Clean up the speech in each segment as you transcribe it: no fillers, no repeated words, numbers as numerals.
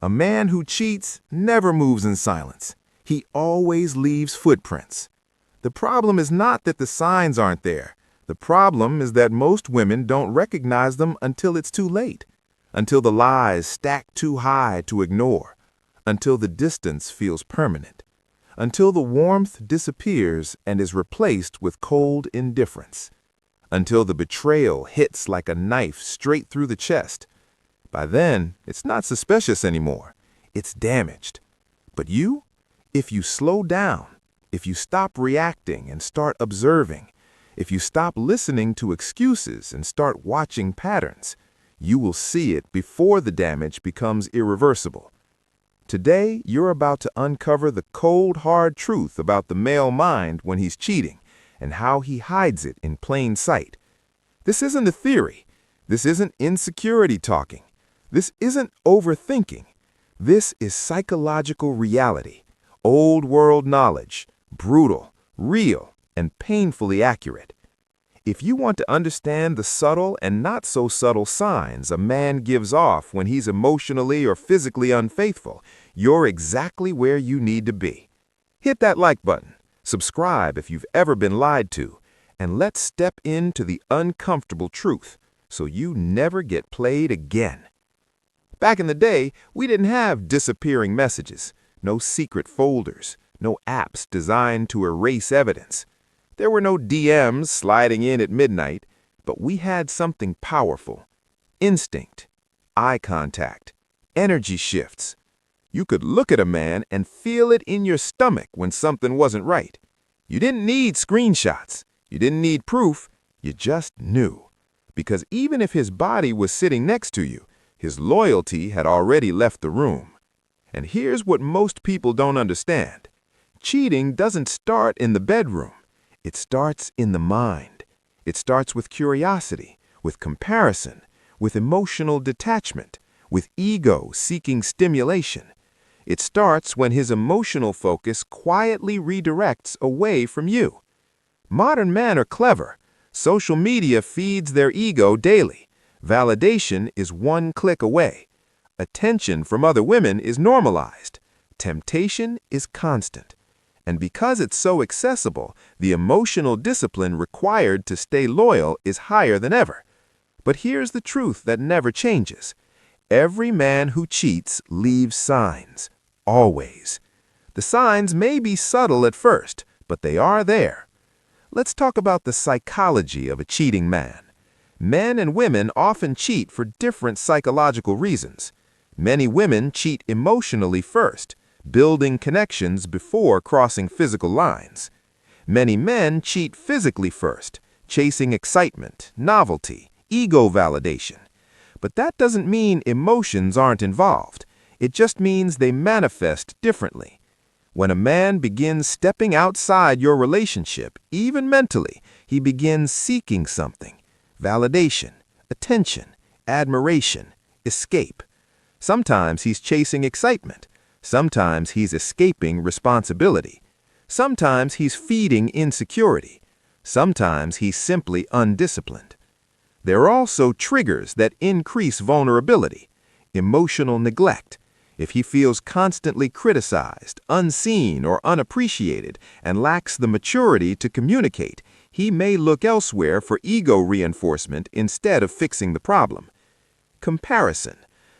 A man who cheats never moves in silence. He always leaves footprints. The problem is not that the signs aren't there. The problem is that most women don't recognize them until it's too late, until the lies stack too high to ignore, until the distance feels permanent, until the warmth disappears and is replaced with cold indifference, until the betrayal hits like a knife straight through the chest. By then, it's not suspicious anymore. It's damaged. But you, if you slow down, if you stop reacting and start observing, if you stop listening to excuses and start watching patterns, you will see it before the damage becomes irreversible. Today, you're about to uncover the cold, hard truth about the male mind when he's cheating and how he hides it in plain sight. This isn't a theory. This isn't insecurity talking. This isn't overthinking. This is psychological reality, old world knowledge, brutal, real, and painfully accurate. If you want to understand the subtle and not so subtle signs a man gives off when he's emotionally or physically unfaithful, you're exactly where you need to be. Hit that like button, subscribe if you've ever been lied to, and let's step into the uncomfortable truth so you never get played again. Back in the day, we didn't have disappearing messages, no secret folders, no apps designed to erase evidence. There were no DMs sliding in at midnight, but we had something powerful. Instinct, eye contact, energy shifts. You could look at a man and feel it in your stomach when something wasn't right. You didn't need screenshots. You didn't need proof. You just knew. Because even if his body was sitting next to you, his loyalty had already left the room. And here's what most people don't understand. Cheating doesn't start in the bedroom. It starts in the mind. It starts with curiosity, with comparison, with emotional detachment, with ego seeking stimulation. It starts when his emotional focus quietly redirects away from you. Modern men are clever. Social media feeds their ego daily. Validation is one click away. Attention from other women is normalized. Temptation is constant. And because it's so accessible, the emotional discipline required to stay loyal is higher than ever. But here's the truth that never changes. Every man who cheats leaves signs. Always. The signs may be subtle at first, but they are there. Let's talk about the psychology of a cheating man. Men and women often cheat for different psychological reasons. Many women cheat emotionally first, building connections before crossing physical lines. Many men cheat physically first, chasing excitement, novelty, ego validation. But that doesn't mean emotions aren't involved. It just means they manifest differently. When a man begins stepping outside your relationship, even mentally, he begins seeking something. Validation, attention, admiration, escape. Sometimes he's chasing excitement. Sometimes he's escaping responsibility. Sometimes he's feeding insecurity. Sometimes he's simply undisciplined. There are also triggers that increase vulnerability. Emotional neglect. If he feels constantly criticized, unseen, or unappreciated, and lacks the maturity to communicate, he may look elsewhere for ego reinforcement instead of fixing the problem. Comparison.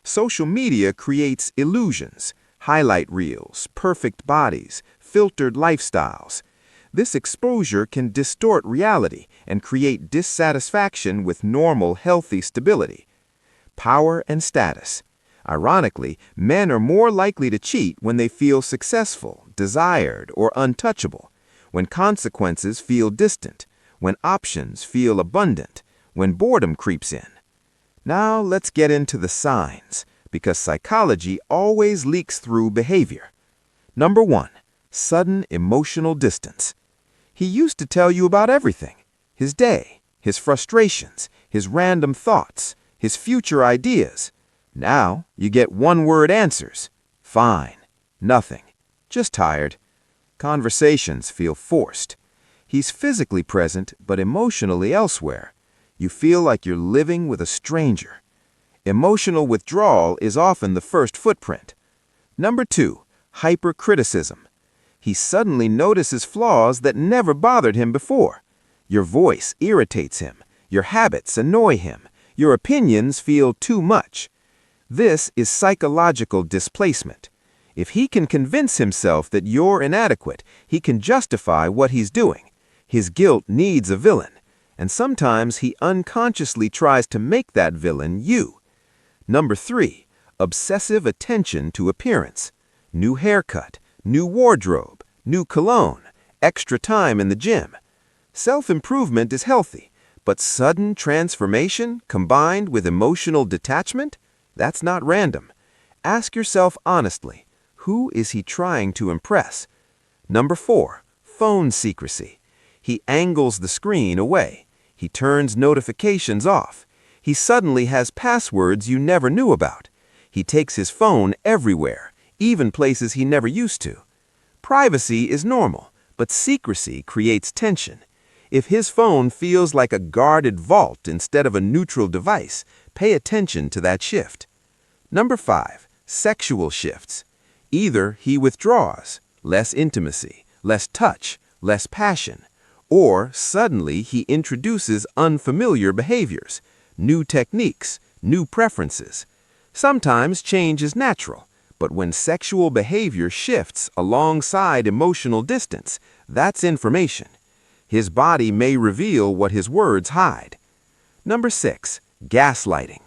Social media creates illusions, highlight reels, perfect bodies, filtered lifestyles. This exposure can distort reality and create dissatisfaction with normal, healthy stability. Power and status. Ironically, men are more likely to cheat when they feel successful, desired, or untouchable, when consequences feel distant, when options feel abundant, when boredom creeps in. Now let's get into the signs, because psychology always leaks through behavior. Number 1, sudden emotional distance. He used to tell you about everything: his day, his frustrations, his random thoughts, his future ideas. Now you get one-word answers. Fine, nothing, just tired. Conversations feel forced. He's physically present but emotionally elsewhere. You feel like you're living with a stranger. Emotional withdrawal is often the first footprint. Number 2, hypercriticism. He suddenly notices flaws that never bothered him before. Your voice irritates him. Your habits annoy him. Your opinions feel too much. This is psychological displacement. If he can convince himself that you're inadequate, he can justify what he's doing. His guilt needs a villain, and sometimes he unconsciously tries to make that villain you. Number 3, obsessive attention to appearance. New haircut, new wardrobe, new cologne, extra time in the gym. Self-improvement is healthy, but sudden transformation combined with emotional detachment? That's not random. Ask yourself honestly, who is he trying to impress? Number 4, phone secrecy. He angles the screen away. He turns notifications off. He suddenly has passwords you never knew about. He takes his phone everywhere, even places he never used to. Privacy is normal, but secrecy creates tension. If his phone feels like a guarded vault instead of a neutral device, pay attention to that shift. Number 5, sexual shifts. Either he withdraws, less intimacy, less touch, less passion, or suddenly he introduces unfamiliar behaviors, new techniques, new preferences. Sometimes change is natural, but when sexual behavior shifts alongside emotional distance, that's information. His body may reveal what his words hide. Number 6, gaslighting.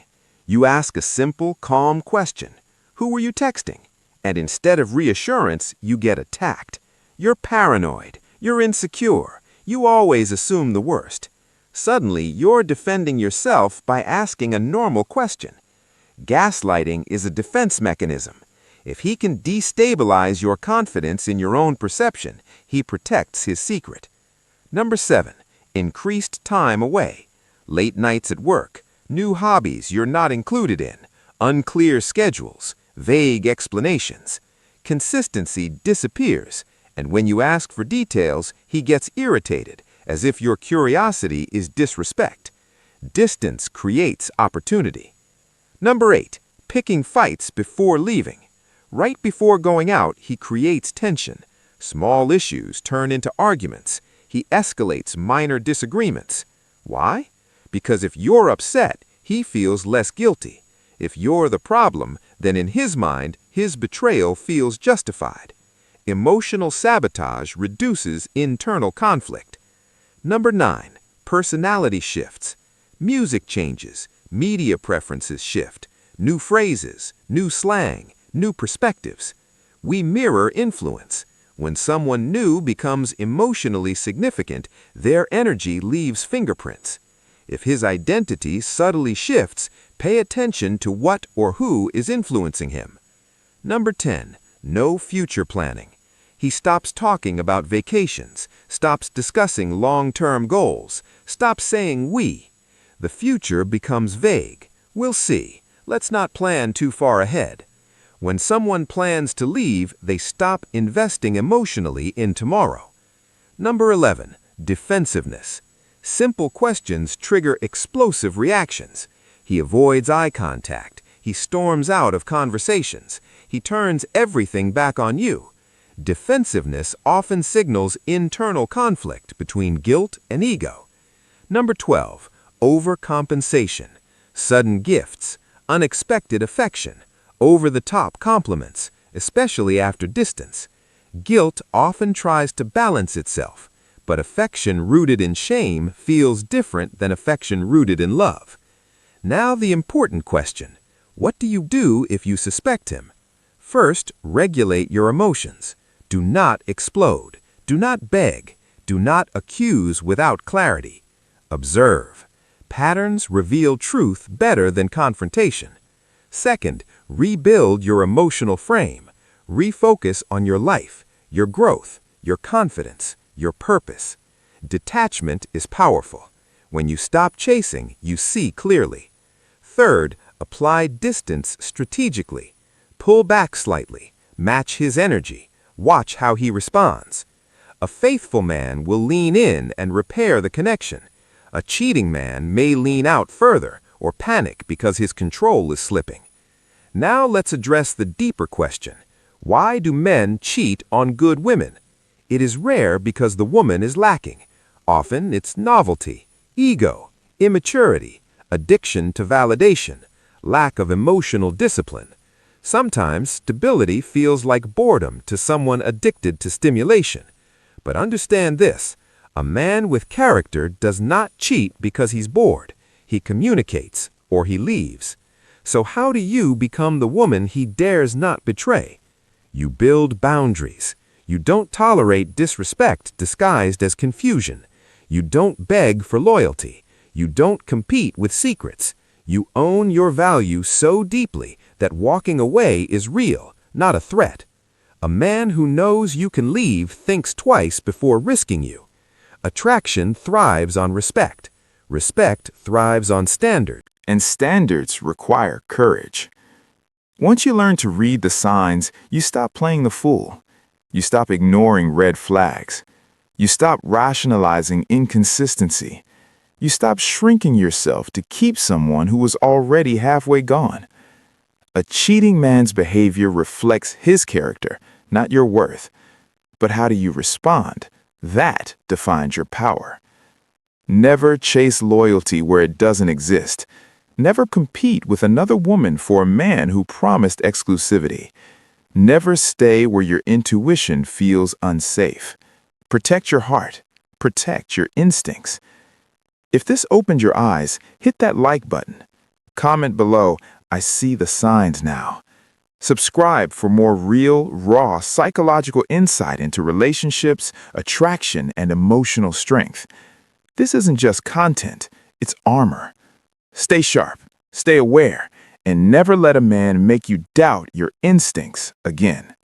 You ask a simple, calm question. Who were you texting? And instead of reassurance, you get attacked. You're paranoid. You're insecure. You always assume the worst. Suddenly, you're defending yourself by asking a normal question. Gaslighting is a defense mechanism. If he can destabilize your confidence in your own perception, he protects his secret. Number 7, increased time away. Late nights at work, new hobbies you're not included in, unclear schedules, vague explanations. Consistency disappears, and when you ask for details, he gets irritated, as if your curiosity is disrespect. Distance creates opportunity. Number 8, picking fights before leaving. Right before going out, he creates tension. Small issues turn into arguments. He escalates minor disagreements. Why? Because if you're upset, he feels less guilty. If you're the problem, then in his mind, his betrayal feels justified. Emotional sabotage reduces internal conflict. Number 9, personality shifts. Music changes, media preferences shift, new phrases, new slang, new perspectives. We mirror influence. When someone new becomes emotionally significant, their energy leaves fingerprints. If his identity subtly shifts, pay attention to what or who is influencing him. Number 10, no future planning. He stops talking about vacations, stops discussing long-term goals, stops saying we. The future becomes vague. We'll see. Let's not plan too far ahead. When someone plans to leave, they stop investing emotionally in tomorrow. Number 11, defensiveness. Simple questions trigger explosive reactions. He avoids eye contact. He storms out of conversations. He turns everything back on you. Defensiveness often signals internal conflict between guilt and ego. Number 12, overcompensation. Sudden gifts, unexpected affection, over-the-top compliments, especially after distance. Guilt often tries to balance itself, but affection rooted in shame feels different than affection rooted in love. Now the important question, what do you do if you suspect him? First, regulate your emotions. Do not explode. Do not beg. Do not accuse without clarity. Observe. Patterns reveal truth better than confrontation. Second, rebuild your emotional frame. Refocus on your life, your growth, your confidence, your purpose. Detachment is powerful. When you stop chasing, you see clearly. Third, apply distance strategically. Pull back slightly. Match his energy. Watch how he responds. A faithful man will lean in and repair the connection. A cheating man may lean out further, or panic because his control is slipping. Now let's address the deeper question. Why do men cheat on good women? It is rare because the woman is lacking. Often it's novelty, ego, immaturity, addiction to validation, lack of emotional discipline. Sometimes stability feels like boredom to someone addicted to stimulation. But understand this, a man with character does not cheat because he's bored. He communicates or he leaves. So how do you become the woman he dares not betray? You build boundaries. You don't tolerate disrespect disguised as confusion. You don't beg for loyalty. You don't compete with secrets. You own your value so deeply that walking away is real, not a threat. A man who knows you can leave thinks twice before risking you. Attraction thrives on respect. Respect thrives on standard. And standards require courage. Once you learn to read the signs, you stop playing the fool. You stop ignoring red flags. You stop rationalizing inconsistency. You stop shrinking yourself to keep someone who was already halfway gone. A cheating man's behavior reflects his character, not your worth. But how do you respond? That defines your power. Never chase loyalty where it doesn't exist. Never compete with another woman for a man who promised exclusivity. Never stay where your intuition feels unsafe. Protect your heart. Protect your instincts. If this opened your eyes, hit that like button. Comment below, I see the signs now. Subscribe for more real, raw psychological insight into relationships, attraction, and emotional strength. This isn't just content, it's armor. Stay sharp, stay aware, and never let a man make you doubt your instincts again.